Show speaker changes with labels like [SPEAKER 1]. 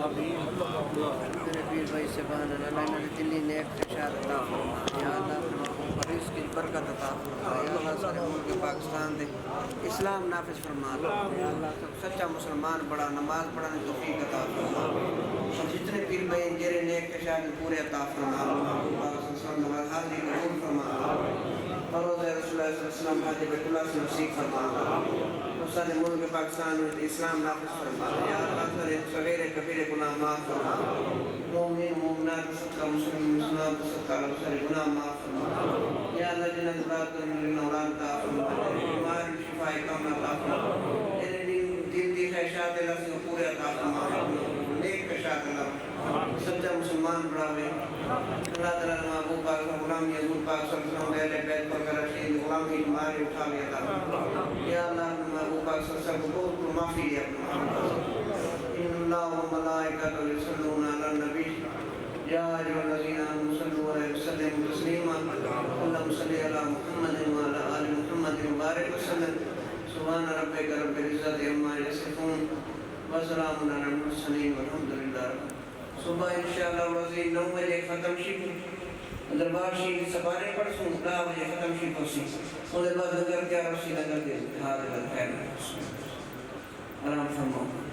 [SPEAKER 1] میرے پیر بھائی سبحان اللہ انہوں نے دلی نیک ارشاد عطا فرما یا اللہ رزق کی برکت عطا فرما یا اللہ سارے ملک پاکستان دے اسلام نافذ فرما یا اللہ سب سچا مسلمان بڑا نماز پڑھنے توفیق عطا فرما اور جتنے پیر بھائی جیرے نیک ارشاد پورے عطا فرما نماز حاضری قبول فرما فروز رسول اللہ صلی اللہ علیہ وسلم حاضر بیت اللہ سے نصیب فرما سارے ملک پاکستان میں اسلام نافذ فرما یا اللہ سارے صغیر کبیر گناہ معاف فرما مومن مومنات صدقہ مسلم مسلمان صدقہ سارے گناہ معاف فرما یا اللہ جنت اولاد کرنے اولاد عطا فرما بیماری شفا کاملہ عطا فرما دل دی خواہشات اللہ سے پورے عطا فرما نیک خواہشات اللہ سچا مسلمان بڑھاوے اللہ تعالیٰ محبوب پاک غلامی حضور پاک صلی اللہ علیہ وسلم بیت پر رشید غلامی ہمارے اٹھاوے عطا فرما یا اللہ محبوب پاک صلی اللہ علیہ وسلم کو معافی دے اپنے ان اللہ و ملائکۃ یصلون علی النبی یا ایھا الذین آمنوا صلوا علیہ وسلم تسلیما اللهم صل علی محمد وعلی آل محمد وبارک وسلم سبحان ربک رب العزۃ عما یصفون وسلام علی المرسلین والحمد للہ صبح انشاءاللہ العزیز 9 بجے ختم شیف دربار شیف سپارے پڑھسوں 10 بجے ختم شیف ہوسی اس کے بعد نگر کیا رسی نگر دے حاضر خیر آرام فرماؤ